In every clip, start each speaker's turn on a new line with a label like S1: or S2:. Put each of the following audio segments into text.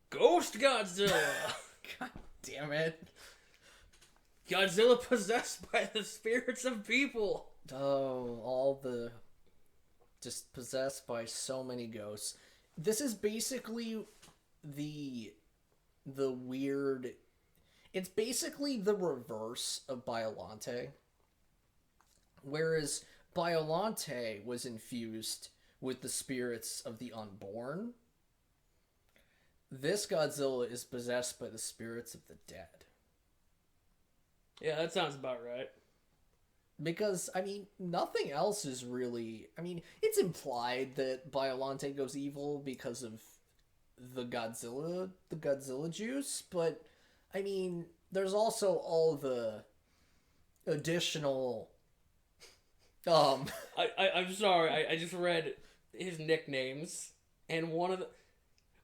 S1: Ghost Godzilla.
S2: God damn it.
S1: Godzilla possessed by the spirits of people.
S2: Oh, all the... Just possessed by so many ghosts. This is basically the weird... It's basically the reverse of Biollante. Whereas Biollante was infused with the spirits of the unborn, this Godzilla is possessed by the spirits of the dead.
S1: Yeah, that sounds about right.
S2: Because, I mean, nothing else is really... I mean, it's implied that Biollante goes evil because of the Godzilla juice, but, I mean, there's also all the additional...
S1: I'm sorry, I just read his nicknames, and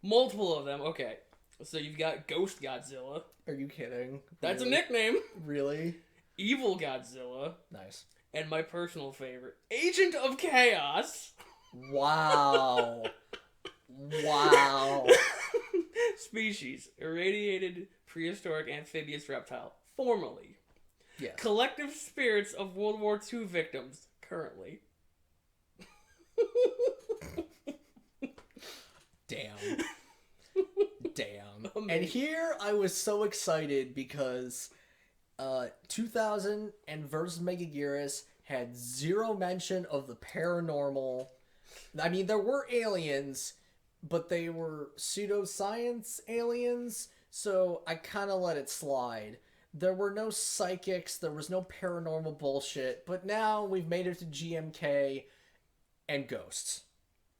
S1: multiple of them, okay. So you've got Ghost Godzilla.
S2: Are you kidding?
S1: That's
S2: Really?
S1: a nickname.
S2: Really?
S1: Evil Godzilla.
S2: Nice.
S1: And my personal favorite, Agent of Chaos.
S2: Wow. Wow.
S1: Species, irradiated prehistoric amphibious reptile, formerly.
S2: Yes.
S1: Collective spirits of World War II victims, currently.
S2: Damn.
S1: Amazing.
S2: And here I was so excited because 2000 and versus Megaguirus had zero mention of the paranormal. I mean, there were aliens, but they were pseudoscience aliens, so I kind of let it slide. There were no psychics, there was no paranormal bullshit, but now we've made it to GMK and ghosts.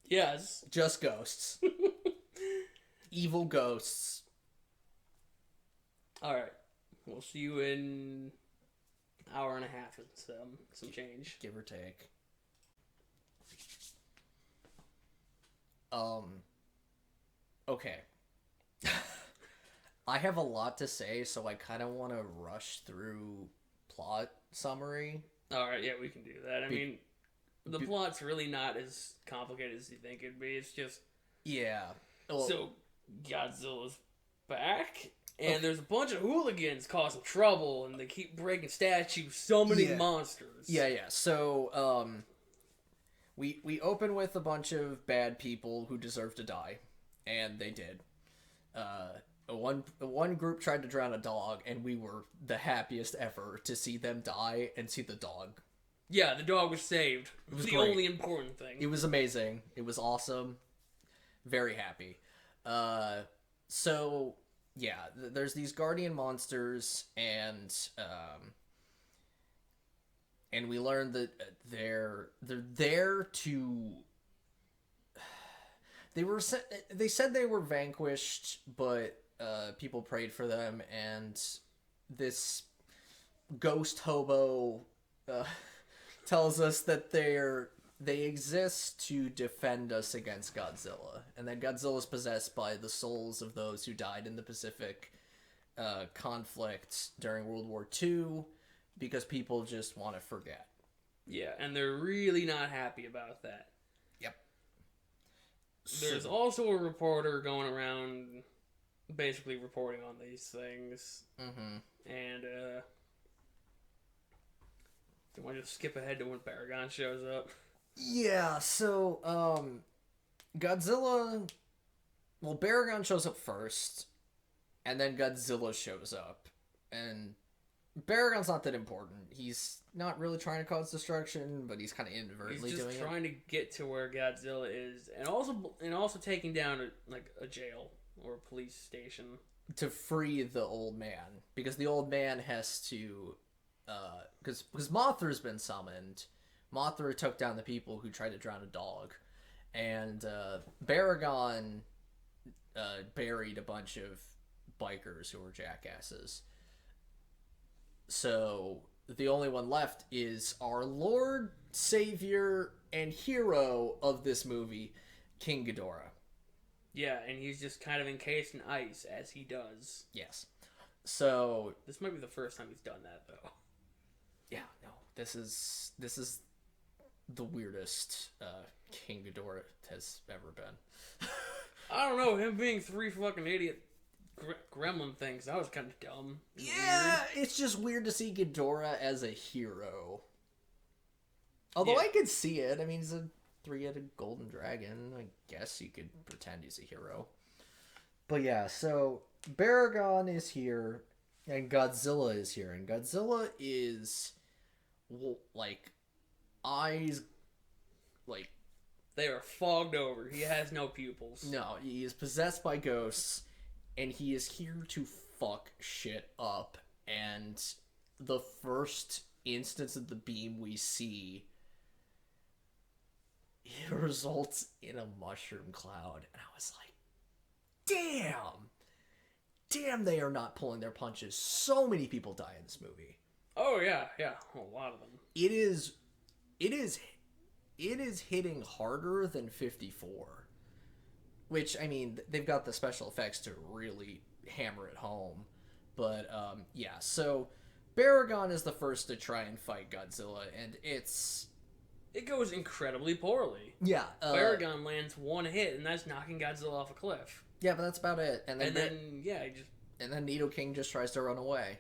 S1: Yes.
S2: Just ghosts. Evil ghosts.
S1: Alright. We'll see you in an hour and a half and some change.
S2: Give or take. Okay. I have a lot to say, so I kind of want to rush through plot summary.
S1: Alright, yeah, we can do that. I mean, the plot's really not as complicated as you think it'd be. It's just...
S2: Yeah. Well,
S1: so, Godzilla's back, and there's a bunch of hooligans causing trouble, and they keep breaking statues, summoning monsters.
S2: Yeah. So, we open with a bunch of bad people who deserve to die, and they did. One group tried to drown a dog, and we were the happiest ever to see them die and see the dog.
S1: Yeah, the dog was saved.
S2: It was
S1: the
S2: great.
S1: only important thing.
S2: It was amazing. It was awesome. Very happy. So, yeah, there's these guardian monsters, and we learned that they're there to... They said they were vanquished, but people prayed for them, and this ghost hobo tells us that they exist to defend us against Godzilla, and that Godzilla is possessed by the souls of those who died in the Pacific conflict during World War II, because people just want to forget.
S1: Yeah, and they're really not happy about that.
S2: Yep.
S1: There's also a reporter going around basically reporting on these things.
S2: Mm-hmm.
S1: And, do you want to just skip ahead to when Baragon shows up?
S2: Yeah, so, Godzilla... Well, Baragon shows up first, and then Godzilla shows up. And Baragon's not that important. He's not really trying to cause destruction, but he's kind of inadvertently doing it.
S1: He's just trying to get to where Godzilla is, and also taking down a jail or a police station.
S2: To free the old man. Because the old man has to... Because Mothra's been summoned. Mothra took down the people who tried to drown a dog. And Baragon buried a bunch of bikers who were jackasses. So the only one left is our Lord, Savior, and hero of this movie, King Ghidorah.
S1: Yeah, and he's just kind of encased in ice, as he does.
S2: Yes. So...
S1: This might be the first time he's done that, though.
S2: Yeah, no. This is the weirdest King Ghidorah has ever been.
S1: I don't know, him being 3 fucking idiot gremlin things, that was kind of dumb.
S2: Yeah, it's just weird to see Ghidorah as a hero. Although
S1: Yeah.
S2: I could see it. I mean, he's a 3-headed golden dragon. I guess you could pretend he's a hero. But yeah, so Baragon is here, and Godzilla is here. And Godzilla is, like, eyes, like...
S1: They are fogged over. He has no pupils.
S2: No, he is possessed by ghosts, and he is here to fuck shit up. And the first instance of the beam we see, it results in a mushroom cloud. And I was like, damn, they are not pulling their punches. So many people die in this movie.
S1: Oh, yeah, a lot of them.
S2: It is hitting harder than 54. Which, I mean, they've got the special effects to really hammer it home. But, yeah, so Baragon is the first to try and fight Godzilla, and
S1: it goes incredibly poorly.
S2: Yeah.
S1: Baragon lands one hit, and that's knocking Godzilla off a cliff.
S2: Yeah, but that's about it. And then Nidoking just tries to run away.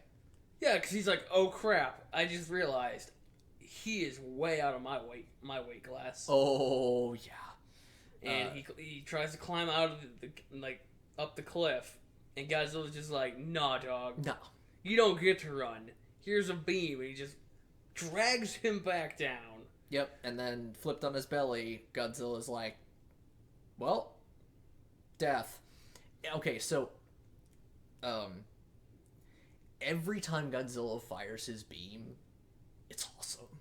S1: Yeah, because he's like, oh crap, I just realized he is way out of my weight class.
S2: Oh, yeah.
S1: And he tries to climb out of up the cliff, and Godzilla's just like, nah, dog.
S2: No.
S1: You don't get to run. Here's a beam, and he just drags him back down.
S2: Yep, and then flipped on his belly, Godzilla's like, well, death. Okay, so, every time Godzilla fires his beam, it's awesome.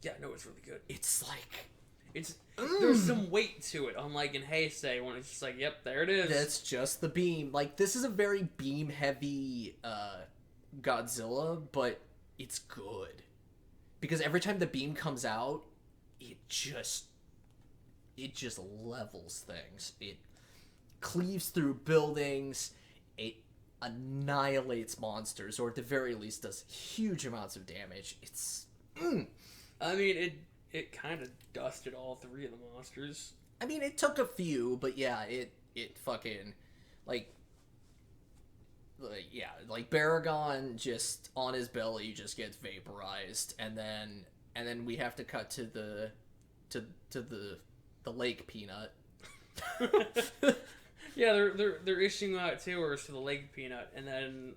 S1: Yeah, no, it's really good.
S2: It's like...
S1: There's some weight to it, unlike in Heisei, when it's just like, yep, there it is.
S2: That's just the beam. Like, this is a very beam-heavy, Godzilla, but it's good. Because every time the beam comes out, it just levels things. It cleaves through buildings, it annihilates monsters, or at the very least does huge amounts of damage. It's...
S1: I mean, it kind of dusted all 3 of the monsters.
S2: I mean, it took a few, but yeah, it fucking... Like, Baragon just on his belly just gets vaporized, and then we have to cut to the Lake Peanut.
S1: Yeah, they're issuing out tours to the Lake Peanut, and then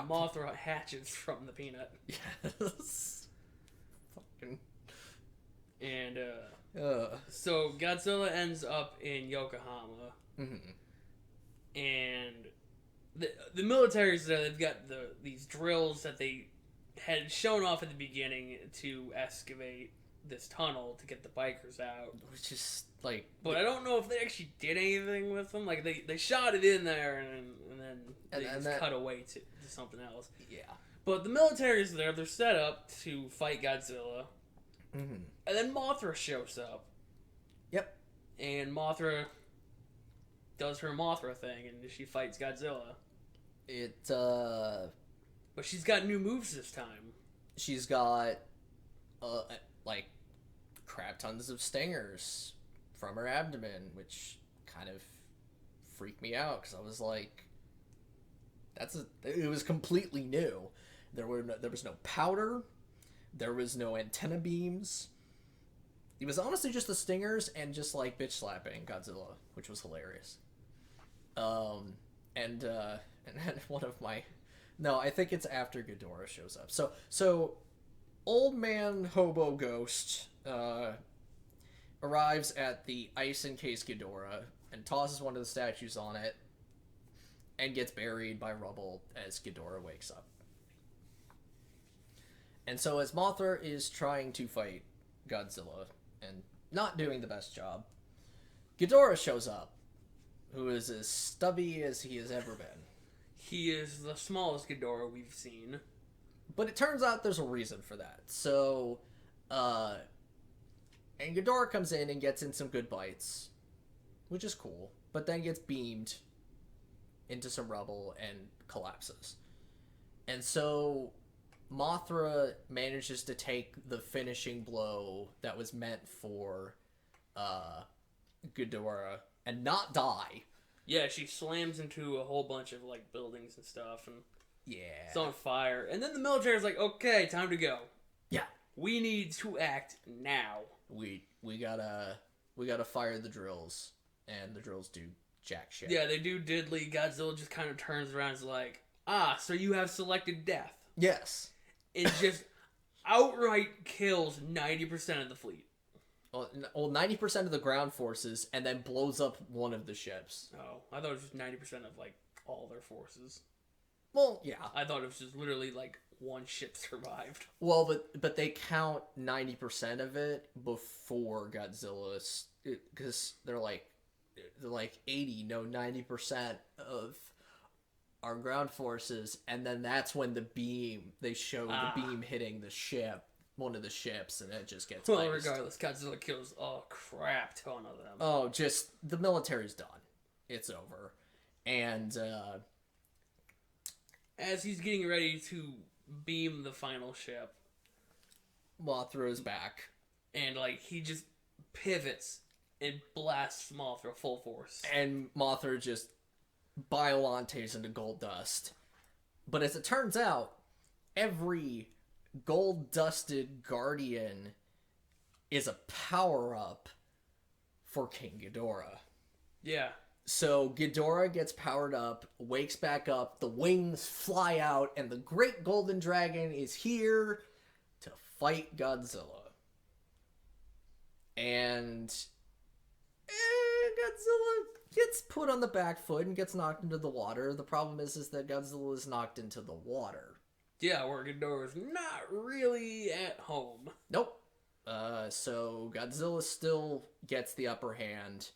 S1: Mothra hatches from the peanut.
S2: Yes. Fucking.
S1: And so Godzilla ends up in Yokohama, and the military's there. They've got these drills that they had shown off at the beginning to excavate this tunnel to get the bikers out.
S2: Which is like...
S1: But I don't know if they actually did anything with them. Like, they shot it in there, and then they cut away to something else.
S2: Yeah.
S1: But the military's there. They're set up to fight Godzilla.
S2: Mm-hmm.
S1: And then Mothra shows up.
S2: Yep.
S1: And Mothra does her Mothra thing, and she fights Godzilla. But she's got new moves this time.
S2: She's got, like, crap tons of stingers from her abdomen, which kind of freaked me out, because I was like, it was completely new. There was no powder, there was no antenna beams. It was honestly just the stingers and just, like, bitch slapping Godzilla, which was hilarious. And then one of my... No, I think it's after Ghidorah shows up. So old man hobo ghost arrives at the ice-encased Ghidorah and tosses one of the statues on it and gets buried by rubble as Ghidorah wakes up. And so as Mothra is trying to fight Godzilla and not doing the best job, Ghidorah shows up, who is as stubby as he has ever been.
S1: He is the smallest Ghidorah we've seen.
S2: But it turns out there's a reason for that. So, and Ghidorah comes in and gets in some good bites, which is cool, but then gets beamed into some rubble and collapses. And so Mothra manages to take the finishing blow that was meant for Ghidorah and not die.
S1: Yeah, she slams into a whole bunch of like buildings and stuff, and
S2: Yeah.
S1: it's on fire. And then the military's like, okay, time to go.
S2: Yeah.
S1: We need to act now.
S2: We gotta fire the drills, and the drills do jack shit.
S1: Yeah, they do diddly. Godzilla just kind of turns around and is like, so you have selected death.
S2: Yes.
S1: It just outright kills 90% of the fleet.
S2: Well, 90% of the ground forces, and then blows up one of the ships.
S1: Oh, I thought it was just 90% of, like, all their forces.
S2: Well, yeah.
S1: I thought it was just literally, like, one ship survived.
S2: Well, but they count 90% of it before Godzilla, because they're like 80, no, 90% of our ground forces, and then that's when they show the beam hitting the ship, one of the ships, and it just gets iced.
S1: Regardless, Godzilla kills a crap ton of them.
S2: Oh, just the military's done. It's over. And
S1: as he's getting ready to beam the final ship,
S2: Mothra is back.
S1: And, like, he just pivots and blasts Mothra full force.
S2: And Mothra just biolantes into gold dust. But as it turns out, every gold-dusted guardian is a power-up for King Ghidorah.
S1: Yeah.
S2: So Ghidorah gets powered up, wakes back up, the wings fly out, and the great golden dragon is here to fight Godzilla. And Godzilla gets put on the back foot and gets knocked into the water. The problem is that Godzilla is knocked into the water.
S1: Yeah, where Ghidorah's not really at home.
S2: Nope. So Godzilla still gets the upper hand,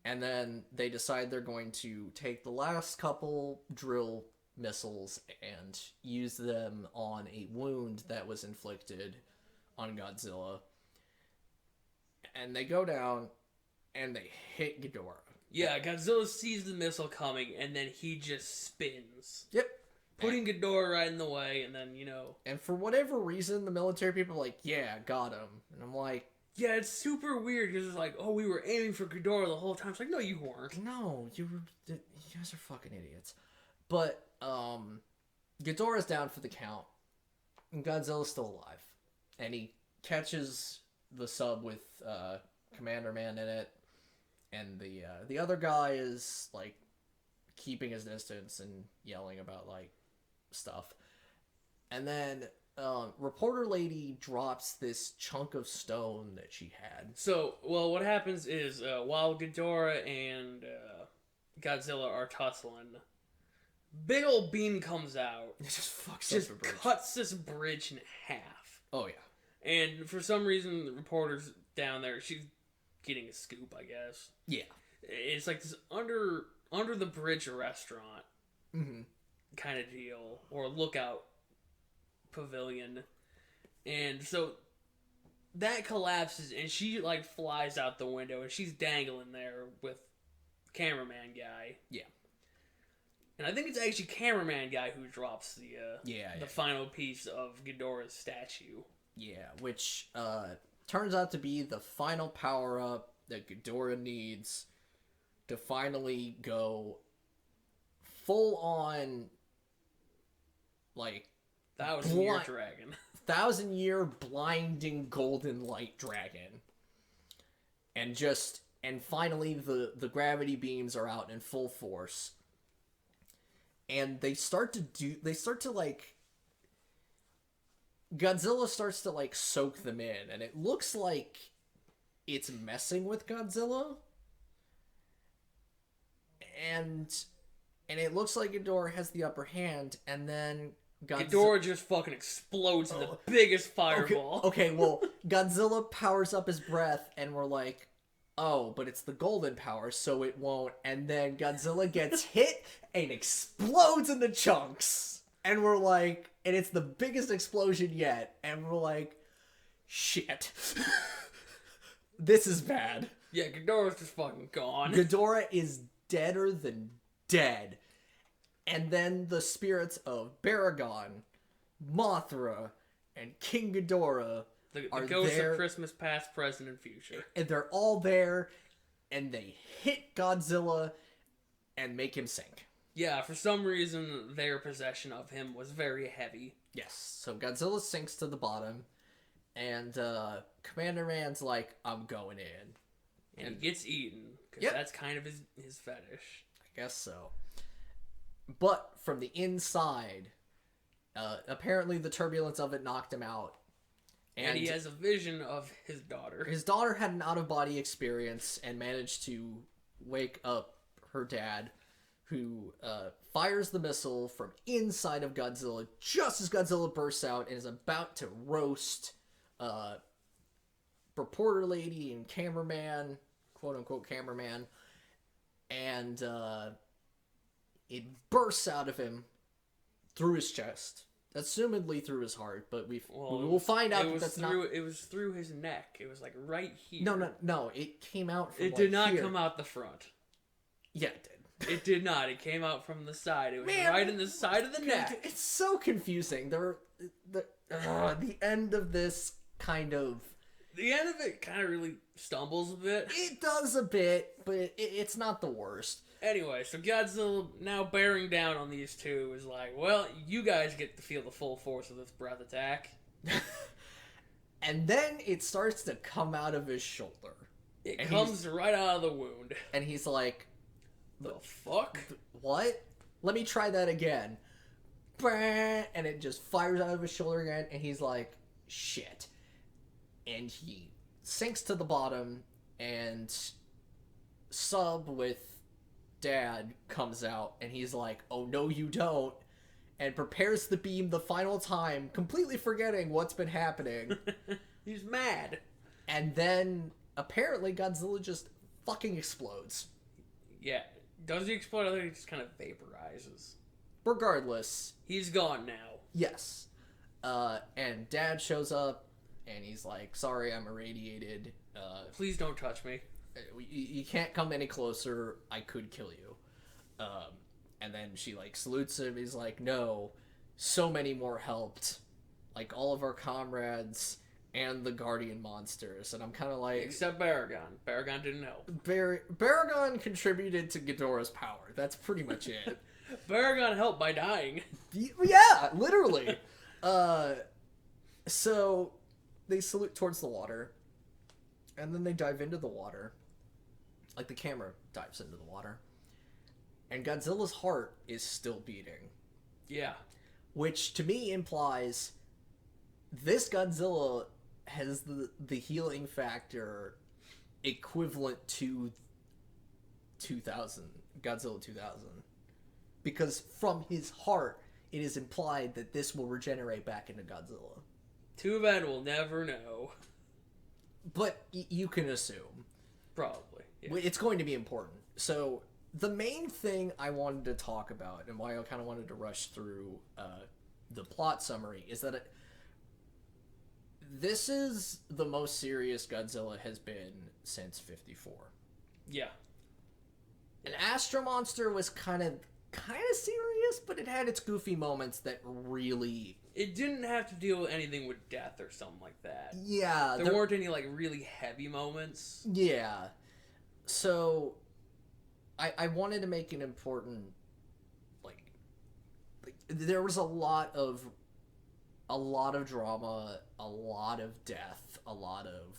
S2: and then they decide they're going to take the last couple drill missiles and use them on a wound that was inflicted on Godzilla. And they go down, and they hit Ghidorah.
S1: Yeah, Godzilla sees the missile coming, and then he just spins.
S2: Yep.
S1: Putting Ghidorah right in the way, and then,
S2: And for whatever reason, the military people are like, yeah, got him. And I'm like...
S1: Yeah, it's super weird, because it's like, we were aiming for Ghidorah the whole time. It's like, no, you weren't.
S2: No, you guys are fucking idiots. But, Ghidorah's down for the count, and Godzilla's still alive. And he catches the sub with, Commander Man in it, and the other guy is, like, keeping his distance and yelling about, like, stuff. And then reporter lady drops this chunk of stone that she had.
S1: So, well, what happens is while Ghidorah and Godzilla are tussling, big old beam comes out.
S2: It just fucks up the bridge.
S1: Cuts this bridge in half.
S2: Oh yeah.
S1: And for some reason, the reporter's down there. She's getting a scoop, I guess.
S2: Yeah.
S1: It's like this under the bridge restaurant kind of deal, or lookout pavilion. And so that collapses, and she like flies out the window, and she's dangling there with cameraman guy.
S2: Yeah.
S1: And I think it's actually cameraman guy who drops the final piece of Ghidorah's statue. Yeah,
S2: which turns out to be the final power-up that Ghidorah needs to finally go full-on, like...
S1: 1,000-year dragon.
S2: 1,000-year blinding golden light dragon. And finally the gravity beams are out in full force. And Godzilla starts to, like, soak them in, and it looks like it's messing with Godzilla. And it looks like Ghidorah has the upper hand, and then
S1: Ghidorah just fucking explodes in the biggest fireball.
S2: Okay, well, Godzilla powers up his breath, and we're like, oh, but it's the golden power, so it won't. And then Godzilla gets hit and explodes into chunks. And we're like, and it's the biggest explosion yet. And we're like, shit. This is bad.
S1: Yeah, Ghidorah's just fucking gone.
S2: Ghidorah is deader than dead. And then the spirits of Baragon, Mothra, and King Ghidorah
S1: the
S2: are
S1: ghosts
S2: there.
S1: of Christmas past, present, and future.
S2: And they're all there, and they hit Godzilla, and make him sink.
S1: Yeah, for some reason, their possession of him was very heavy.
S2: Yes, so Godzilla sinks to the bottom, and Commander Man's like, I'm going in.
S1: And he gets eaten, because that's kind of his fetish.
S2: I guess so. But from the inside, apparently the turbulence of it knocked him out.
S1: And he has a vision of his daughter.
S2: His daughter had an out-of-body experience and managed to wake up her dad, who fires the missile from inside of Godzilla just as Godzilla bursts out and is about to roast reporter lady and cameraman, quote-unquote cameraman, and it bursts out of him through his chest. Assumedly through his heart, but we will find out that that's not...
S1: It was through his neck. It was like right here.
S2: No. It came out from
S1: It did not come out the front.
S2: Yeah, it did.
S1: It did not. It came out from the side. It was right in the side of the neck.
S2: It's so confusing. The end of this kind of...
S1: The end of it kind of really stumbles a bit.
S2: It does a bit, but it's not the worst.
S1: Anyway, so Godzilla, now bearing down on these two, is like, well, you guys get to feel the full force of this breath attack.
S2: And then it starts to come out of his shoulder.
S1: It comes right out of the wound.
S2: And he's like...
S1: The fuck?
S2: What? Let me try that again. And it just fires out of his shoulder again, and he's like, shit. And he sinks to the bottom, and Sub with Dad comes out, and he's like, oh no you don't, and prepares the beam the final time, completely forgetting what's been happening.
S1: He's mad.
S2: And then apparently Godzilla just fucking explodes.
S1: Yeah. Does he explode? I think he just kind of vaporizes.
S2: Regardless,
S1: he's gone now.
S2: Yes. And Dad shows up, and he's like, sorry, I'm irradiated.
S1: Please don't touch me.
S2: You can't come any closer. I could kill you. And then she, like, salutes him. He's like, no, so many more helped. Like, all of our comrades and the Guardian monsters. And I'm kind of like...
S1: Except Baragon. Baragon didn't help.
S2: Baragon contributed to Ghidorah's power. That's pretty much it.
S1: Baragon helped by dying.
S2: Yeah, literally. So they salute towards the water. And then they dive into the water. Like, the camera dives into the water. And Godzilla's heart is still beating.
S1: Yeah.
S2: Which, to me, implies this Godzilla has the healing factor equivalent to 2000, Godzilla 2000. Because from his heart, it is implied that this will regenerate back into Godzilla.
S1: Too bad we'll never know.
S2: But you can assume.
S1: Probably. Yeah.
S2: It's going to be important. So, the main thing I wanted to talk about, and why I kind of wanted to rush through the plot summary, is that this is the most serious Godzilla has been since 54.
S1: Yeah.
S2: An Astro Monster was kind of serious, but it had its goofy moments that really...
S1: It didn't have to deal with anything with death or something like that.
S2: Yeah.
S1: There weren't any, like, really heavy moments.
S2: Yeah. So, I wanted to make an important, like there was a lot of drama, a lot of death, a lot of,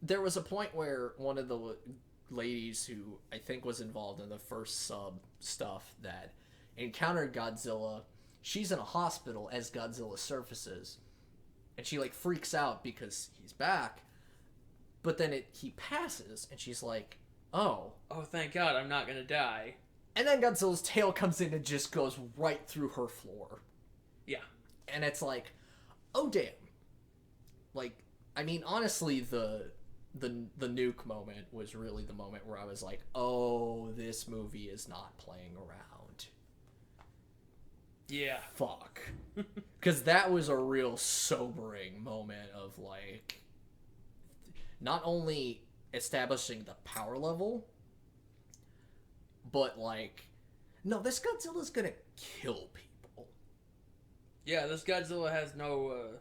S2: there was a point where one of the ladies who I think was involved in the first Sub stuff that encountered Godzilla, she's in a hospital as Godzilla surfaces, and she, like, freaks out because he's back, but then he passes, and she's like, oh,
S1: thank God, I'm not gonna die.
S2: And then Godzilla's tail comes in and just goes right through her floor.
S1: Yeah.
S2: And it's like, oh damn. Like, I mean, honestly, the nuke moment was really the moment where I was like, oh, this movie is not playing around.
S1: Yeah.
S2: Fuck. Because that was a real sobering moment of, like, not only establishing the power level, but, like, no, this Godzilla's gonna kill people.
S1: Yeah, this Godzilla has no,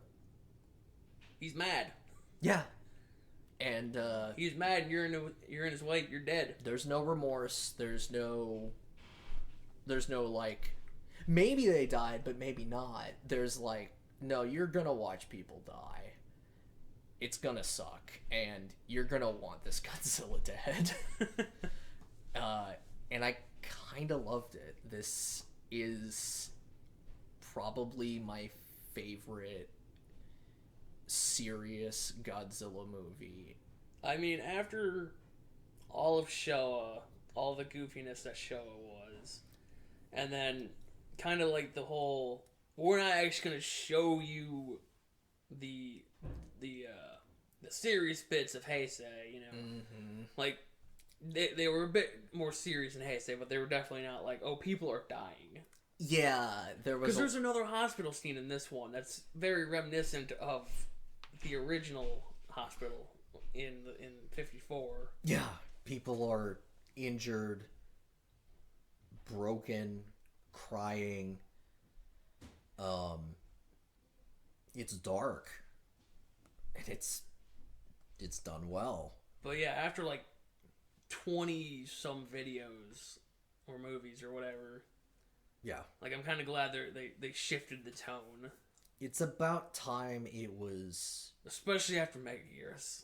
S1: he's mad.
S2: Yeah. And
S1: he's mad. You're in his way. You're dead.
S2: There's no remorse. There's no like, maybe they died, but maybe not. There's like, no, you're gonna watch people die. It's gonna suck, and you're gonna want this Godzilla dead. And I kind of loved it. This is probably my favorite serious Godzilla movie.
S1: I mean, after all of Showa, all the goofiness that Showa was, and then kind of like the whole, we're not actually going to show you the serious bits of Heisei, you know? Mm-hmm. Like, they were a bit more serious in Heisei, but they were definitely not like, oh, people are dying.
S2: Yeah, there was...
S1: Because there's another hospital scene in this one that's very reminiscent of the original hospital in 54.
S2: Yeah, people are injured, broken, crying. It's dark, and it's done well.
S1: But yeah, after like 20 some videos or movies or whatever,
S2: yeah,
S1: like I'm kind of glad they shifted the tone.
S2: It's about time it was,
S1: especially after Megaguirus.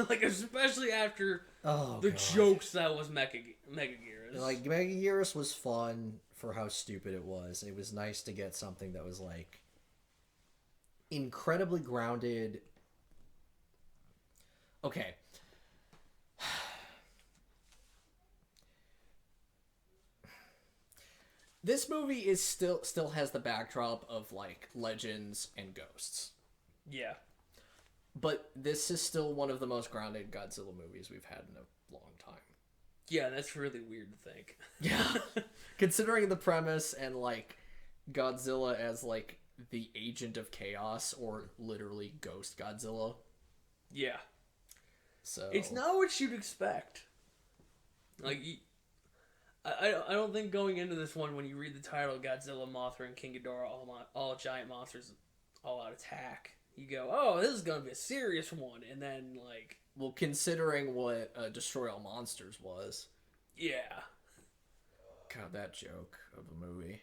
S1: Like, especially after
S2: the
S1: God. Jokes that was Megaguirus.
S2: Like, Megaguirus was fun for how stupid it was. It was nice to get something that was, like, incredibly grounded. Okay. This movie is still has the backdrop of, like, legends and ghosts.
S1: Yeah.
S2: But this is still one of the most grounded Godzilla movies we've had in a long time.
S1: Yeah, that's really weird to think.
S2: Yeah. Considering the premise and, like, Godzilla as, like, the agent of chaos, or literally Ghost Godzilla.
S1: Yeah.
S2: So...
S1: it's not what you'd expect. Like, I don't think going into this one, when you read the title, Godzilla, Mothra, and King Ghidorah, all giant monsters, all out attack, you go, oh, this is going to be a serious one. And then, like...
S2: well, considering what Destroy All Monsters was.
S1: Yeah.
S2: God, that joke of a movie.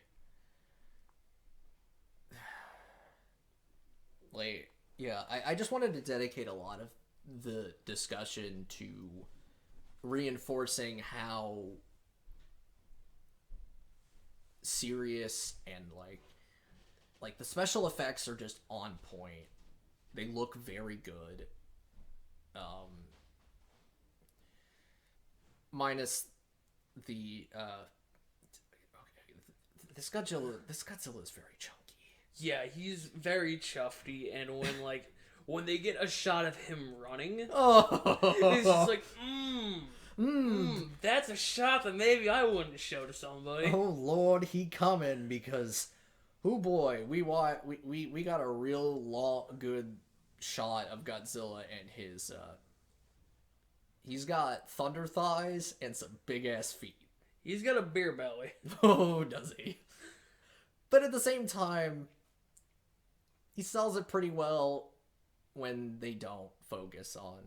S2: Like, yeah, I just wanted to dedicate a lot of the discussion to reinforcing how serious and, like the special effects are just on point. They look very good. Minus the this Godzilla is very chunky.
S1: Yeah, he's very chuffy, and when they get a shot of him running,
S2: oh,
S1: it's just like, that's a shot that maybe I wouldn't show to somebody.
S2: Oh Lord, he coming, because, oh boy, we got a real good shot of Godzilla and his he's got thunder thighs and some big ass feet.
S1: He's got a beer belly.
S2: Oh, does he? But at the same time, he sells it pretty well when they don't focus on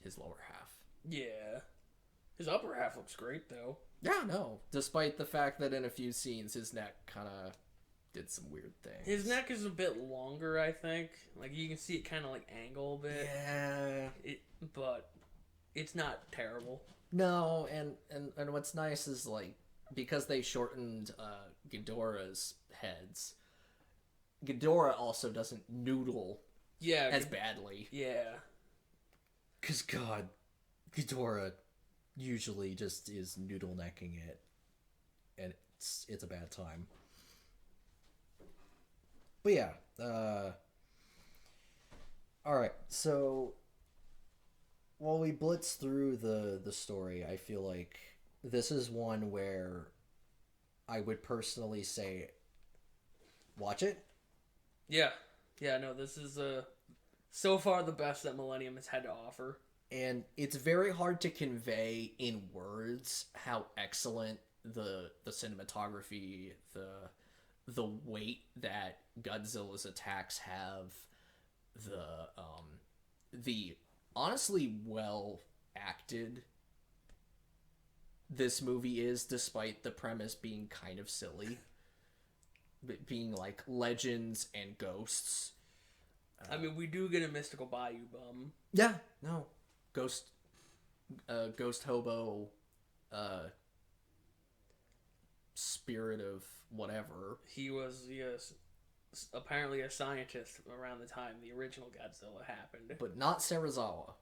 S2: his lower half.
S1: Yeah. His upper half looks great, though.
S2: Yeah, no. Despite the fact that in a few scenes, his neck kind of did some weird things.
S1: His neck is a bit longer, I think. Like, you can see it kind of, like, angle a bit.
S2: Yeah.
S1: But it's not terrible.
S2: No, and what's nice is, like, because they shortened Ghidorah's heads, Ghidorah also doesn't noodle as badly.
S1: Yeah.
S2: Because, God, Ghidorah usually just is noodle necking it, and it's a bad time. But yeah, alright, so while we blitz through the story, I feel like this is one where I would personally say, watch it.
S1: Yeah. Yeah, no, this is so far the best that Millennium has had to offer.
S2: And it's very hard to convey in words how excellent the cinematography, the weight that Godzilla's attacks have, the honestly well acted this movie is, despite the premise being kind of silly. Being like legends and ghosts.
S1: I mean, we do get a mystical bayou bum.
S2: Yeah, no. Ghost hobo, spirit of whatever.
S1: He was, yes, apparently a scientist around the time the original Godzilla happened.
S2: But not Serizawa.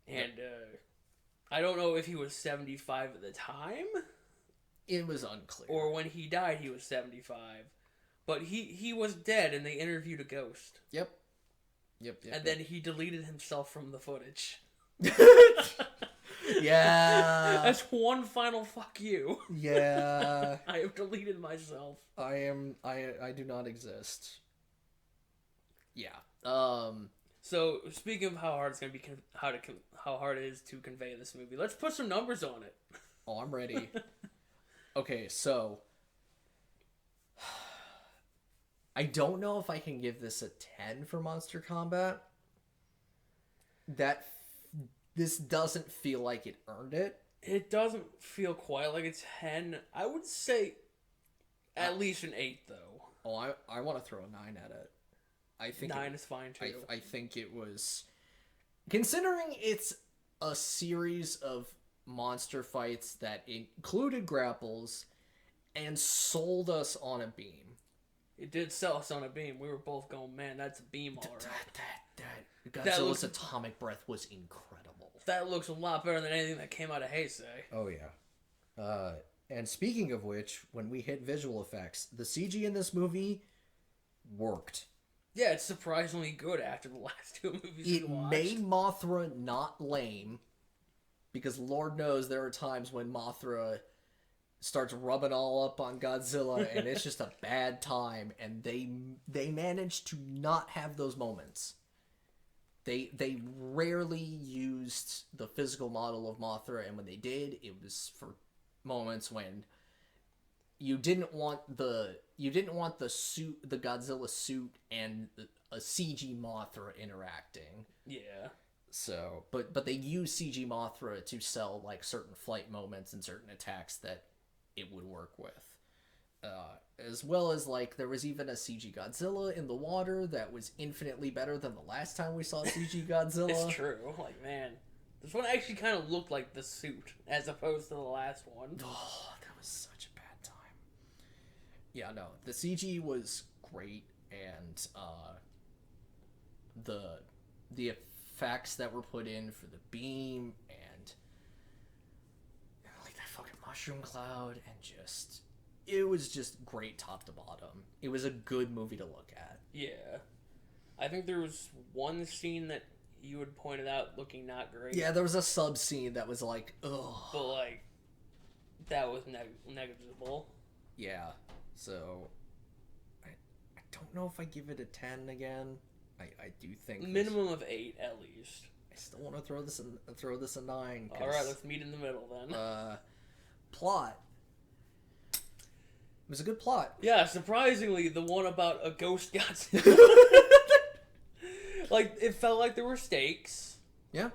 S1: And, I don't know if he was 75 at the time.
S2: It was unclear.
S1: Or when he died, he was 75. But he was dead, and they interviewed a ghost.
S2: Yep.
S1: And then he deleted himself from the footage.
S2: Yeah.
S1: That's one final fuck you.
S2: Yeah.
S1: I have deleted myself.
S2: I do not exist. Yeah.
S1: So speaking of how hard it's gonna be, how hard it is to convey this movie, let's put some numbers on it.
S2: Oh, I'm ready. Okay, so I don't know if I can give this a 10 for Monster Combat. This doesn't feel like it earned it.
S1: It doesn't feel quite like a 10. I would say at least an 8, though.
S2: Oh, I want to throw a 9 at it. I think
S1: 9 is fine, too.
S2: I think it was... Considering it's a series of monster fights that included grapples and sold us on a beam.
S1: It did sell us on a beam. We were both going, man, that's a beam, all right.
S2: Godzilla's atomic breath was incredible.
S1: That looks a lot better than anything that came out of Heisei.
S2: Oh, yeah. And speaking of which, when we hit visual effects, the CG in this movie worked.
S1: Yeah, it's surprisingly good after the last 2 movies we watched.
S2: It made Mothra not lame, because Lord knows there are times when Mothra starts rubbing all up on Godzilla, and it's just a bad time, and they managed to not have those moments. They rarely used the physical model of Mothra, and when they did, it was for moments when you didn't want the suit, the Godzilla suit, and a CG Mothra interacting.
S1: Yeah.
S2: So, but they use CG Mothra to sell like certain flight moments and certain attacks that it would work with. As well as, like, there was even a CG Godzilla in the water that was infinitely better than the last time we saw CG Godzilla.
S1: It's true. Like, man, this one actually kind of looked like the suit as opposed to the last one.
S2: Oh, that was such a bad time. Yeah, no, the CG was great, and the effects that were put in for the beam and like that fucking mushroom cloud, and just... It was just great top to bottom. It was a good movie to look at.
S1: Yeah. I think there was one scene that you had pointed out looking not great.
S2: Yeah, there was a sub scene that was like, ugh.
S1: But, like, that was negligible.
S2: Yeah. So, I don't know if I give it a 10 again. I do think...
S1: Minimum of 8, at least.
S2: I still want to throw this a 9.
S1: Alright, let's meet in the middle, then.
S2: Plot. It was a good plot.
S1: Yeah, surprisingly, the one about a ghost Godzilla. Like, it felt like there were stakes.
S2: Yeah.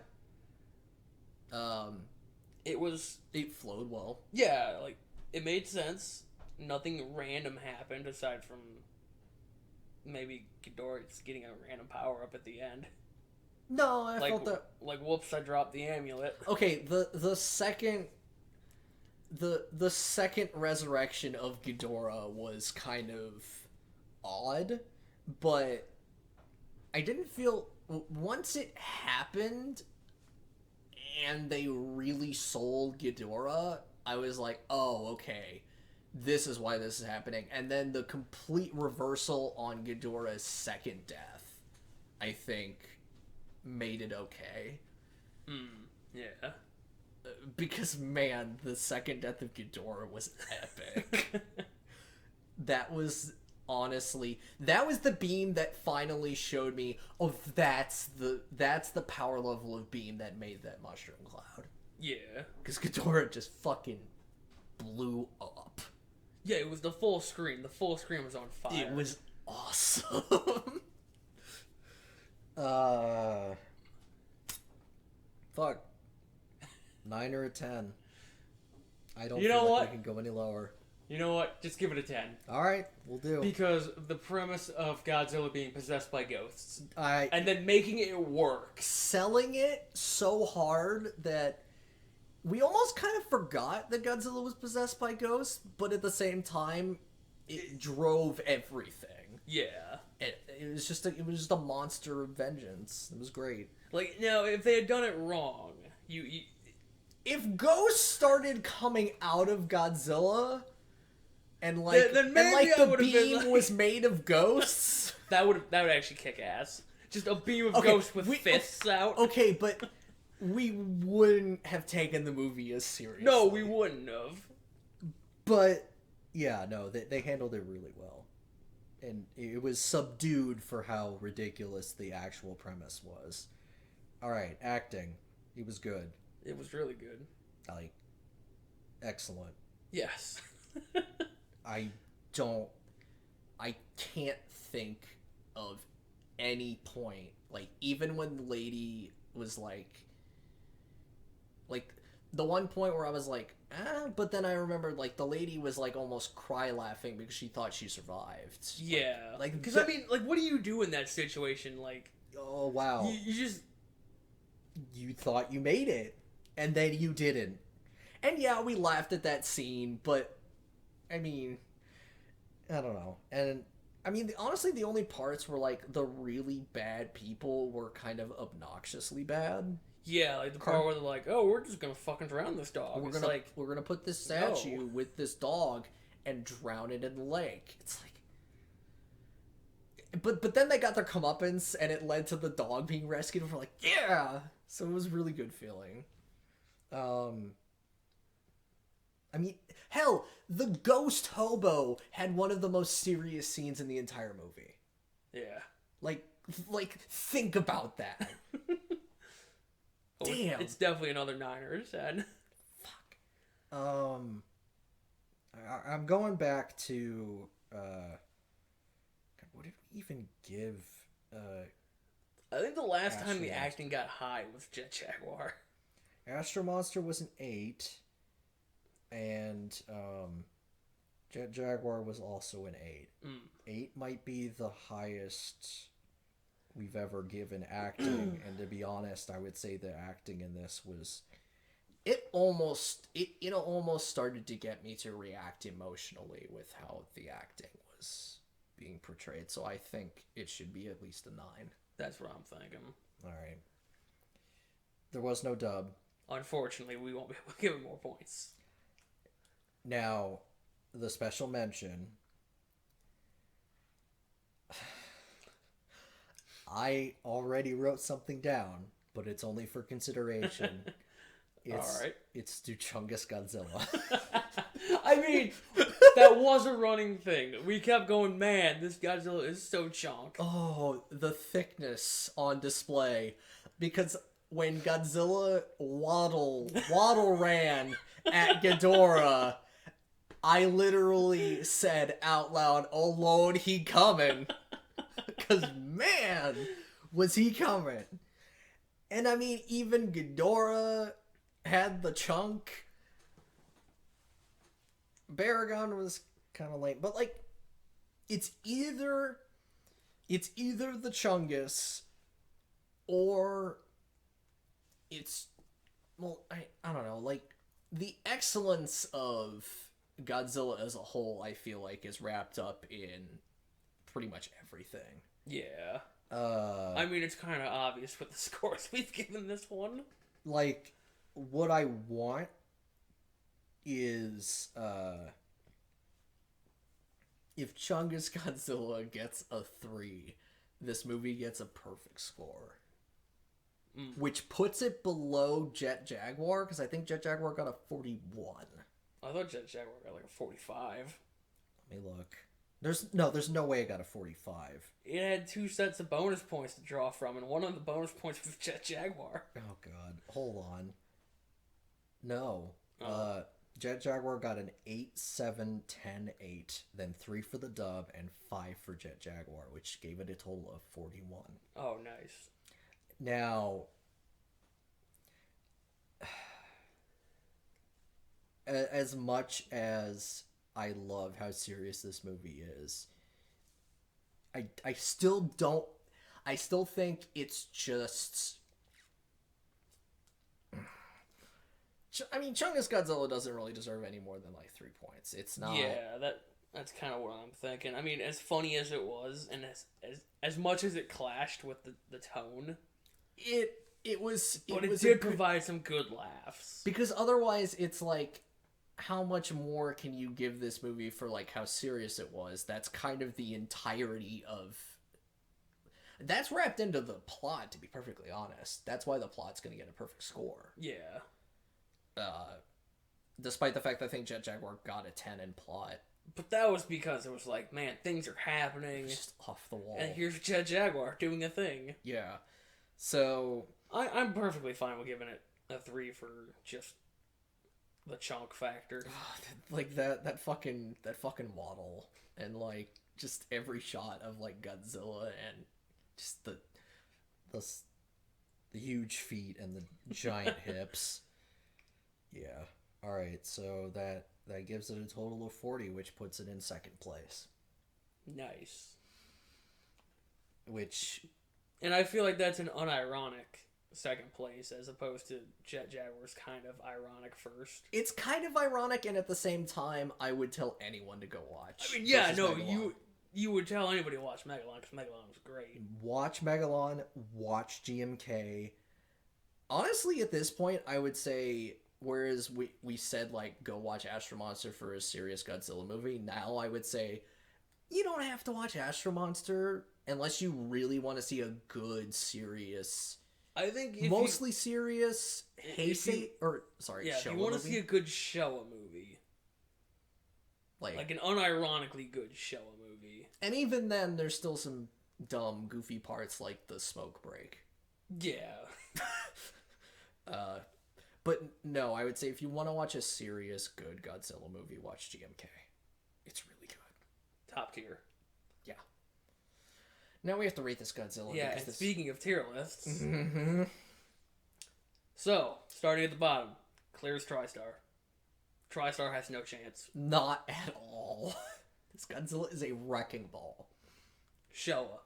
S1: It
S2: flowed well.
S1: Yeah, like, it made sense. Nothing random happened aside from maybe Ghidorah getting a random power up at the end.
S2: No, I felt that...
S1: Like, whoops, I dropped the amulet.
S2: Okay, the second resurrection of Ghidorah was kind of odd, but I didn't feel... Once it happened and they really sold Ghidorah, I was like, oh, okay, this is why this is happening. And then the complete reversal on Ghidorah's second death, I think, made it okay.
S1: Yeah.
S2: Because, man, the second death of Ghidorah was epic. That was, honestly... That was the beam that finally showed me, oh, that's the power level of beam that made that mushroom cloud.
S1: Yeah.
S2: Because Ghidorah just fucking blew up.
S1: Yeah, it was the full screen. The full screen was on fire.
S2: It was awesome. Fuck. 9 or a 10. I don't
S1: You
S2: feel
S1: know
S2: like
S1: what?
S2: we can go any lower.
S1: You know what? Just give it a 10.
S2: Alright, we'll do.
S1: Because the premise of Godzilla being possessed by ghosts.
S2: I
S1: And then making it work.
S2: selling it so hard that we almost kind of forgot that Godzilla was possessed by ghosts, but at the same time, it drove everything.
S1: Yeah.
S2: It was just a monster of vengeance. It was great.
S1: Like, now, if they had done it wrong,
S2: if ghosts started coming out of Godzilla, and
S1: then maybe
S2: the beam was made of ghosts,
S1: that would actually kick ass. Just a beam of ghosts with fists out.
S2: Okay, but we wouldn't have taken the movie as seriously.
S1: No, we wouldn't have.
S2: But yeah, no, they handled it really well. And it was subdued for how ridiculous the actual premise was. Alright, acting. It was good.
S1: It was really good.
S2: Like, excellent.
S1: Yes.
S2: I can't think of any point, like, even when the lady was like, the one point where I was like, but then I remembered, like, the lady was, like, almost cry laughing because she thought she survived.
S1: Yeah.
S2: Like,
S1: because, I mean, like, what do you do in that situation? Like,
S2: oh, wow.
S1: You just...
S2: You thought you made it, and then you didn't. And yeah, we laughed at that scene, but, I mean, I don't know. And, I mean, honestly, the only parts where, like, the really bad people were kind of obnoxiously bad.
S1: Yeah, like the part where they're like, "Oh, we're just gonna fucking drown this dog."
S2: We're gonna put this statue with this dog and drown it in the lake. It's like, but then they got their comeuppance, and it led to the dog being rescued. And we're like, yeah. So it was a really good feeling. I mean, hell, the ghost hobo had one of the most serious scenes in the entire movie.
S1: Yeah.
S2: Like think about that. Damn.
S1: It's definitely another 9 or 10.
S2: Fuck. I'm going back to God, what did we even give
S1: I think the last time the
S2: Astro
S1: acting got high was Jet Jaguar.
S2: Astro Monster was an 8, and Jet Jaguar was also an 8. 8 might be the highest we've ever given acting, and to be honest, I would say the acting in this was it almost started to get me to react emotionally with how the acting was being portrayed. So I think it should be at least a 9.
S1: That's what I'm thinking.
S2: All right. There was no dub.
S1: Unfortunately, we won't be able to give it more points.
S2: Now, the special mention. I already wrote something down, but it's only for consideration.
S1: Alright.
S2: It's Duchungus Godzilla.
S1: I mean, that was a running thing. We kept going, man, this Godzilla is so chunk.
S2: Oh, the thickness on display. Because when Godzilla waddle ran at Ghidorah, I literally said out loud, "Oh Lord, he coming." Because, man, was he coming. And, I mean, even Ghidorah had the chunk. Baragon was kind of lame. But, like, it's either the Chungus or it's, well, I don't know. Like, the excellence of Godzilla as a whole, I feel like, is wrapped up in pretty much everything.
S1: Yeah. I mean, it's kind of obvious with the scores we've given this one.
S2: Like, what I want is, if Chungus Godzilla gets a 3, this movie gets a perfect score. Which puts it below Jet Jaguar, because I think Jet Jaguar got a 41.
S1: I thought Jet Jaguar got like a 45.
S2: Let me look. There's no way it got a 45.
S1: It had 2 sets of bonus points to draw from, and one of the bonus points was Jet Jaguar.
S2: Oh god, hold on. No.
S1: Oh.
S2: Jet Jaguar got an 8, 7, 10, 8, then 3 for the dub, and 5 for Jet Jaguar, which gave it a total of 41.
S1: Oh, nice.
S2: Now, as much as I love how serious this movie is, I still don't. I still think it's just. I mean, Chungus Godzilla doesn't really deserve any more than like 3 points. It's not.
S1: Yeah, that's kind of what I'm thinking. I mean, as funny as it was, and as much as it clashed with the tone,
S2: it was.
S1: But it did provide some good laughs.
S2: Because otherwise, it's like, how much more can you give this movie for like how serious it was? That's kind of the entirety of. That's wrapped into the plot, to be perfectly honest. That's why the plot's going to get a perfect score.
S1: Yeah.
S2: Despite the fact that I think Jet Jaguar got a 10 in plot.
S1: But that was because it was like, man, things are happening.
S2: Just off the wall.
S1: And here's Jet Jaguar doing a thing.
S2: Yeah. So...
S1: I'm perfectly fine with giving it a 3 for just the chunk factor.
S2: Like, that fucking waddle. And, like, just every shot of, like, Godzilla and just the huge feet and the giant hips. Yeah. Alright, so that gives it a total of 40, which puts it in second place.
S1: Nice.
S2: And
S1: I feel like that's an unironic second place as opposed to Jet Jaguar's kind of ironic first.
S2: It's kind of ironic, and at the same time, I would tell anyone to go watch.
S1: I mean, yeah, no, Megalon. You would tell anybody to watch Megalon, because Megalon was great.
S2: Watch Megalon, watch GMK. Honestly, at this point, I would say... Whereas we said, like, go watch Astro Monster for a serious Godzilla movie, now I would say, you don't have to watch Astro Monster unless you really want to see a good, serious...
S1: I think
S2: mostly serious Heisei...
S1: if you want to see a good Showa movie. Like an unironically good Showa movie.
S2: And even then, there's still some dumb, goofy parts like the smoke break.
S1: Yeah.
S2: But no, I would say if you want to watch a serious, good Godzilla movie, watch GMK. It's really good.
S1: Top tier.
S2: Yeah. Now we have to rate this Godzilla.
S1: Yeah, and speaking of tier lists. Mm-hmm. So, starting at the bottom, clears TriStar. TriStar has no chance.
S2: Not at all. This Godzilla is a wrecking ball.
S1: Showa.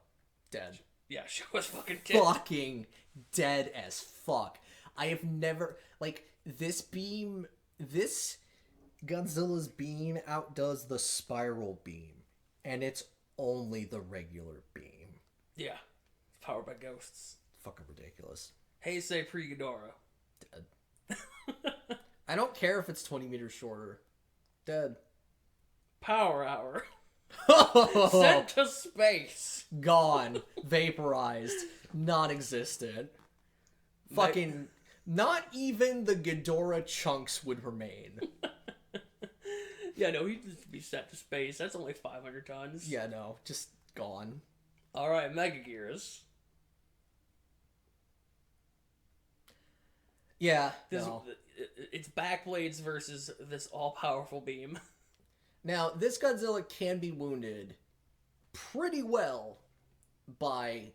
S2: Dead.
S1: Yeah, Showa's fucking dead.
S2: Fucking dead as fuck. I have never... Like, this Godzilla's beam outdoes the spiral beam. And it's only the regular beam.
S1: Yeah. It's powered by ghosts.
S2: Fucking ridiculous.
S1: Heisei pre-Ghidorah.
S2: Dead. I don't care if it's 20 meters shorter. Dead.
S1: Power Hour. Sent to space.
S2: Gone. Vaporized. Non-existent. Fucking... Not even the Ghidorah chunks would remain.
S1: Yeah, no, he'd just be sent to space. That's only 500 tons.
S2: Yeah, no, just gone.
S1: Alright, Mega Gears.
S2: Yeah,
S1: it's backblades versus this all-powerful beam.
S2: Now, this Godzilla can be wounded pretty well by,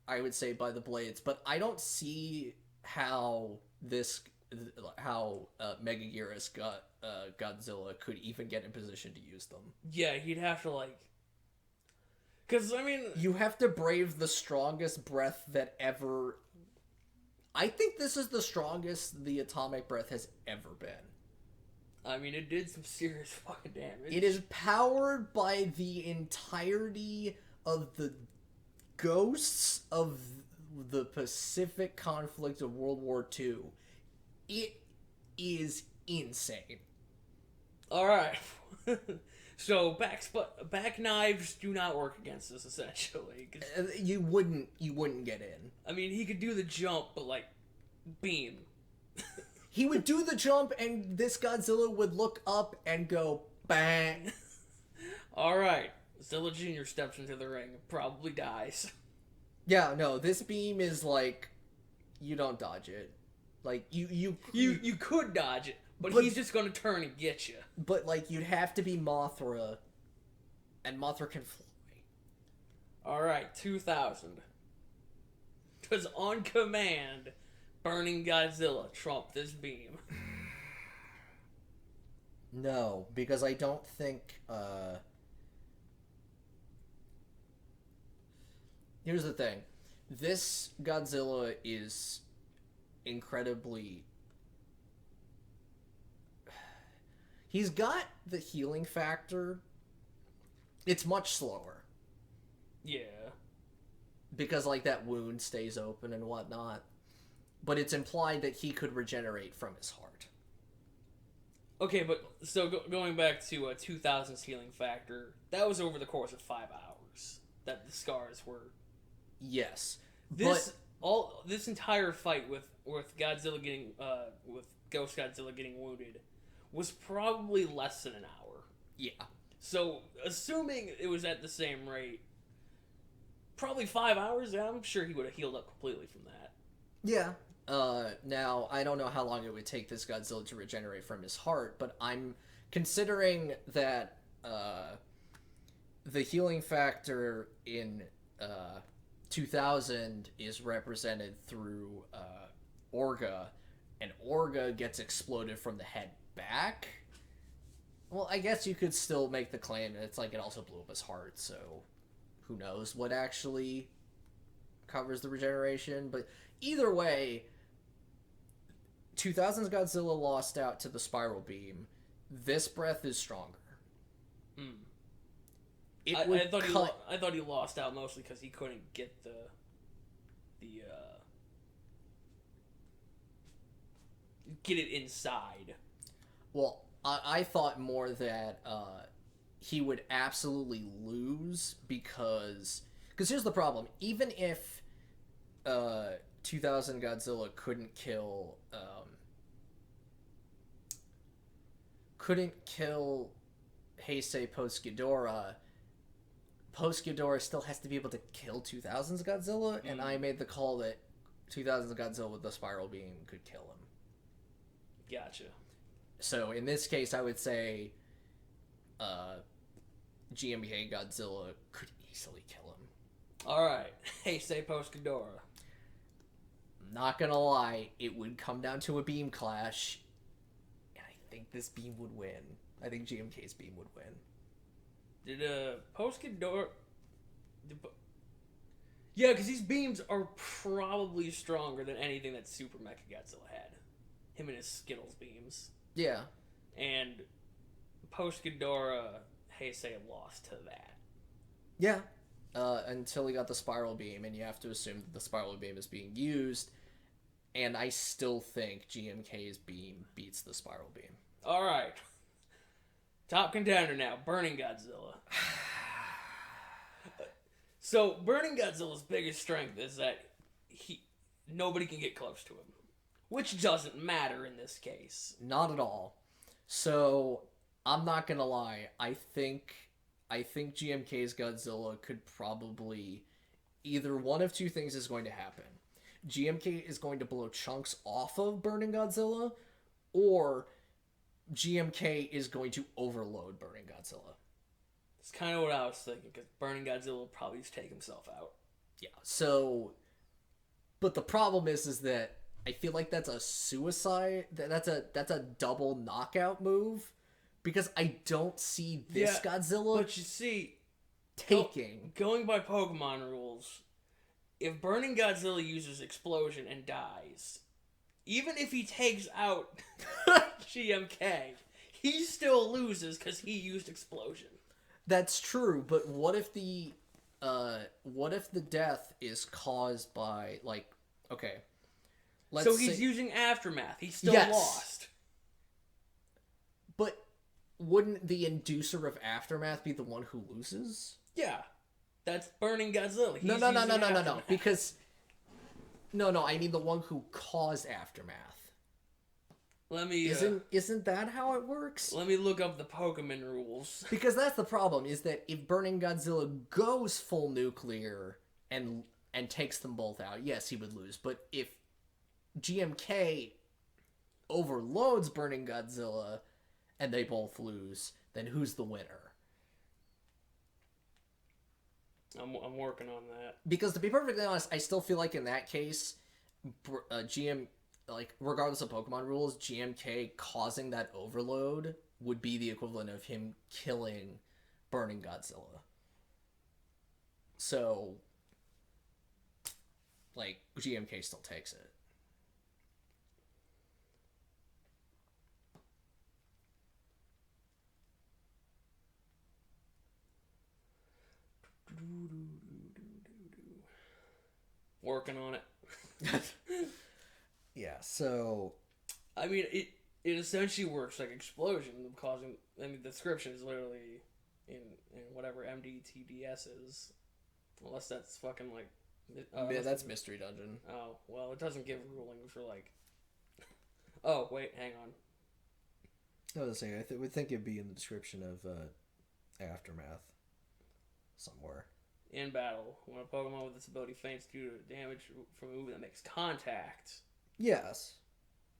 S2: I would say, by the blades, but I don't see how Megaguirus Godzilla could even get in position to use them.
S1: Yeah, he'd have to, like... Because, I mean...
S2: You have to brave the strongest breath that ever... I think this is the strongest the atomic breath has ever been.
S1: I mean, it did some serious fucking damage.
S2: It is powered by the entirety of the ghosts of the Pacific conflict of World War II. It is insane.
S1: Alright. So, back knives do not work against us, essentially.
S2: You wouldn't get in.
S1: I mean, he could do the jump, but, like, beam.
S2: He would do the jump, and this Godzilla would look up and go, bang.
S1: Alright. Zilla Jr. steps into the ring and probably dies.
S2: Yeah, no, this beam is like, you don't dodge it. Like, you
S1: could dodge it, but he's just gonna turn and get you.
S2: But, like, you'd have to be Mothra, and Mothra can fly.
S1: Alright, 2000. Does On Command, Burning Godzilla trump this beam?
S2: No, because I don't think, here's the thing. This Godzilla is incredibly... He's got the healing factor. It's much slower.
S1: Yeah.
S2: Because, like, that wound stays open and whatnot. But it's implied that he could regenerate from his heart.
S1: Okay, but so going back to 2000's healing factor, that was over the course of 5 hours that the scars were.
S2: Yes,
S1: this entire fight with Godzilla getting with Ghost Godzilla getting wounded was probably less than an hour.
S2: Yeah.
S1: So assuming it was at the same rate, probably 5 hours. Yeah, I'm sure he would have healed up completely from that.
S2: Yeah. Now, I don't know how long it would take this Godzilla to regenerate from his heart, but I'm considering that the healing factor in 2000 is represented through Orga, and Orga gets exploded from the head back. Well, I guess you could still make the claim that it's like it also blew up his heart, so who knows what actually covers the regeneration, but either way, 2000's Godzilla lost out to the spiral beam. This breath is stronger.
S1: I thought he lost out mostly because he couldn't get the get it inside.
S2: Well, I thought more that he would absolutely lose because here's the problem. Even if 2000 Godzilla couldn't kill Heisei post Ghidorah still has to be able to kill 2000's Godzilla, and I made the call that 2000's Godzilla with the spiral beam could kill him.
S1: Gotcha.
S2: So in this case, I would say GMK Godzilla could easily kill him.
S1: Alright. Heisei post Ghidorah.
S2: Not gonna lie, it would come down to a beam clash, and I think this beam would win. I think GMK's beam would win.
S1: Did post Ghidorah? Yeah, because these beams are probably stronger than anything that Super Mechagodzilla had. Him and his Skittles beams.
S2: Yeah.
S1: And post Ghidorah, Heisei lost to that.
S2: Yeah. Until he got the spiral beam, and you have to assume that the spiral beam is being used, and I still think GMK's beam beats the spiral beam.
S1: Alright. Top contender now, Burning Godzilla. So, Burning Godzilla's biggest strength is that nobody can get close to him. Which doesn't matter in this case.
S2: Not at all. So, I'm not gonna lie, I think GMK's Godzilla could probably... Either one of two things is going to happen. GMK is going to blow chunks off of Burning Godzilla, or GMK is going to overload Burning Godzilla.
S1: It's kind of what I was thinking, because Burning Godzilla will probably just take himself out.
S2: Yeah, so... But the problem is that I feel like that's a suicide... That's a double knockout move. Because I don't see this Godzilla...
S1: But you see...
S2: Taking.
S1: Going by Pokemon rules, if Burning Godzilla uses Explosion and dies, even if he takes out GMK, he still loses because he used Explosion.
S2: That's true, but what if the death is caused by, like, okay,
S1: so he's using Aftermath. He's still lost.
S2: But wouldn't the inducer of Aftermath be the one who loses?
S1: Yeah. That's Burning Godzilla.
S2: No. Because... No, I mean the one who caused Aftermath.
S1: Let me...
S2: Isn't that how it works?
S1: Let me look up the Pokemon rules.
S2: Because that's the problem, is that if Burning Godzilla goes full nuclear and takes them both out, yes, he would lose. But if GMK overloads Burning Godzilla and they both lose, then who's the winner?
S1: I'm working on that.
S2: Because to be perfectly honest, I still feel like in that case, regardless of Pokemon rules, GMK causing that overload would be the equivalent of him killing Burning Godzilla. So, like, GMK still takes it.
S1: Working on it.
S2: Yeah, so...
S1: I mean, it essentially works like explosion, causing... I mean, the description is literally in whatever MDTDS is. Unless that's fucking, like...
S2: yeah, that's Mystery Dungeon.
S1: Oh, well, it doesn't give rulings for, like... Oh, wait, hang on.
S2: I was saying, I would think it'd be in the description of Aftermath. Somewhere.
S1: In battle, when a Pokemon with this ability faints due to damage from a move that makes contact.
S2: Yes.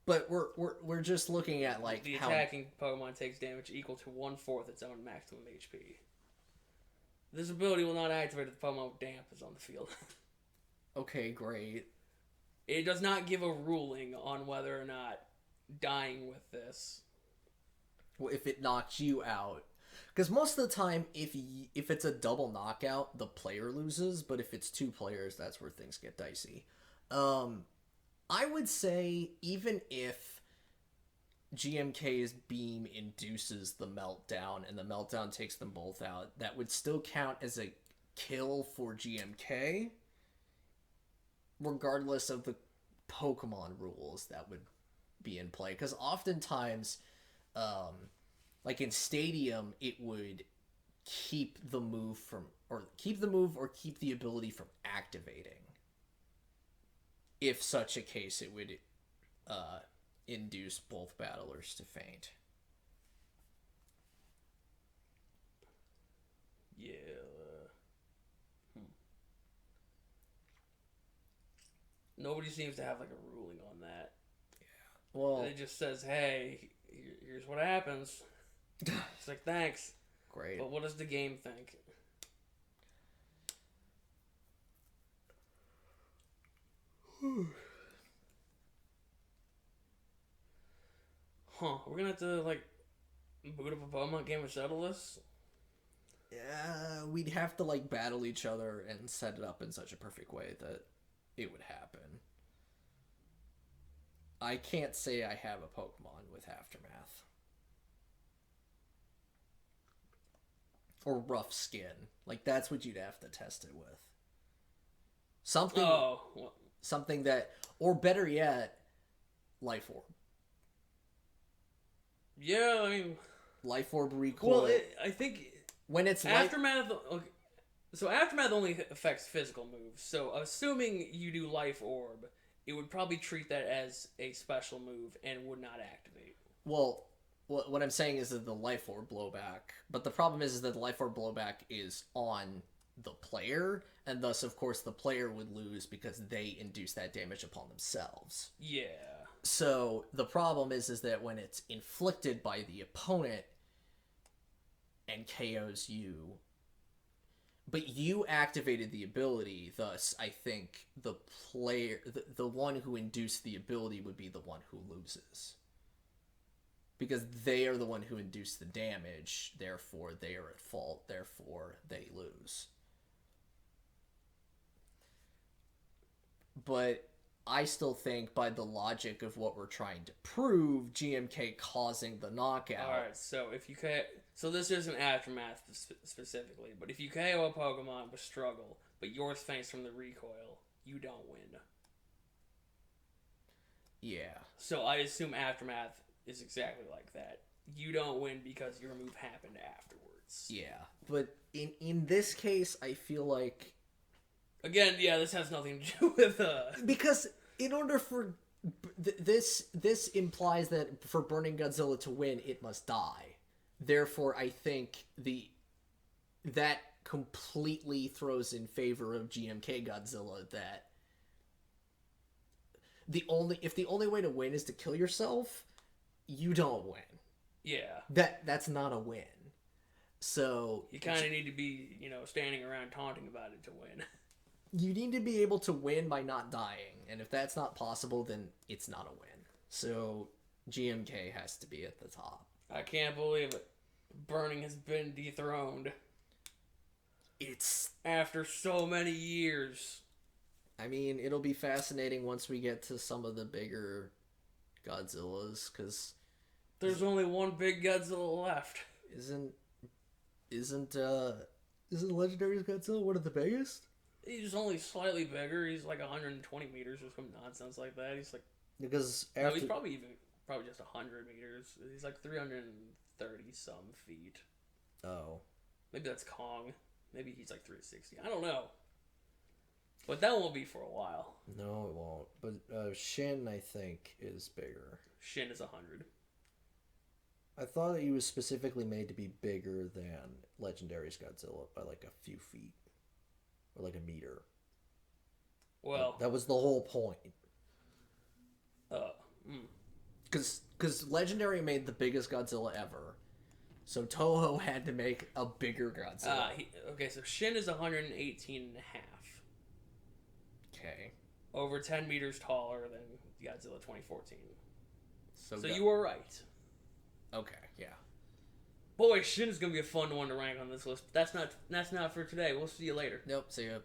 S2: But we're just looking at, like,
S1: the attacking Pokemon takes damage equal to 1/4 its own maximum HP. This ability will not activate if the Pokemon with damp is on the field.
S2: Okay, great.
S1: It does not give a ruling on whether or not dying with this.
S2: Well, if it knocks you out. Because most of the time, if it's a double knockout, the player loses. But if it's two players, that's where things get dicey. I would say even if GMK's beam induces the meltdown and the meltdown takes them both out, that would still count as a kill for GMK, regardless of the Pokemon rules that would be in play. Because oftentimes, like in Stadium, it would keep the move or keep the ability from activating. If such a case, it would induce both battlers to faint.
S1: Yeah. Nobody seems to have like a ruling on that.
S2: Yeah. Well,
S1: it just says, "Hey, here's what happens." It's like, thanks.
S2: Great.
S1: But what does the game think? Huh, we're gonna have to, like, boot up a Pokemon game and settle this?
S2: Yeah, we'd have to, like, battle each other and set it up in such a perfect way that it would happen. I can't say I have a Pokemon with Aftermath. Or Rough Skin. Like, that's what you'd have to test it with. Something that, or better yet, Life Orb.
S1: Yeah, I mean...
S2: Life Orb recoil.
S1: Well, I think...
S2: When it's
S1: Aftermath... Okay, so Aftermath only affects physical moves. So, assuming you do Life Orb, it would probably treat that as a special move and would not activate.
S2: Well, what I'm saying is that the Life Orb blowback... But the problem is that the Life Orb blowback is on the player, and thus, of course, the player would lose because they induce that damage upon themselves.
S1: Yeah.
S2: So the problem is that when it's inflicted by the opponent and KOs you, but you activated the ability, thus I think the player, the one who induced the ability would be the one who loses. Because they are the one who induced the damage, therefore they are at fault, therefore they lose. But I still think, by the logic of what we're trying to prove, GMK causing the knockout.
S1: Alright, so if you so this isn't Aftermath specifically, but if you KO a Pokemon with Struggle, but yours faints from the recoil, you don't win.
S2: Yeah.
S1: So I assume Aftermath is exactly like that. You don't win because your move happened afterwards.
S2: Yeah, but in this case, I feel like...
S1: Again, yeah, this has nothing to do with...
S2: Because in order for... This implies that for Burning Godzilla to win, it must die. Therefore, I think that completely throws in favor of GMK Godzilla that if the only way to win is to kill yourself, you don't win.
S1: Yeah.
S2: That's not a win. So...
S1: You kind of need to be, standing around taunting about it to win.
S2: You need to be able to win by not dying, and if that's not possible, then it's not a win. So GMK has to be at the top.
S1: I can't believe it. Burning has been dethroned.
S2: It's...
S1: After so many years.
S2: I mean, it'll be fascinating once we get to some of the bigger Godzillas, because...
S1: There's only one big Godzilla left.
S2: Isn't Legendary's Godzilla one of the biggest?
S1: He's only slightly bigger. He's like 120 meters or some nonsense like that. He's like...
S2: Because after...
S1: No, he's probably just 100 meters. He's like 330 some feet.
S2: Oh.
S1: Maybe that's Kong. Maybe he's like 360. I don't know. But that won't be for a while.
S2: No, it won't. But Shin, I think, is bigger.
S1: Shin is 100.
S2: I thought that he was specifically made to be bigger than Legendary's Godzilla by like a few feet. Or like a meter.
S1: Well...
S2: That was the whole point. Because Legendary made the biggest Godzilla ever. So Toho had to make a bigger Godzilla.
S1: Okay, so Shin is 118 and a half.
S2: Okay.
S1: Over 10 meters taller than Godzilla 2014. So you
S2: were
S1: were right.
S2: Okay, yeah.
S1: Boy, Shin is going to be a fun one to rank on this list. But that's not for today. We'll see you later.
S2: Nope, see ya.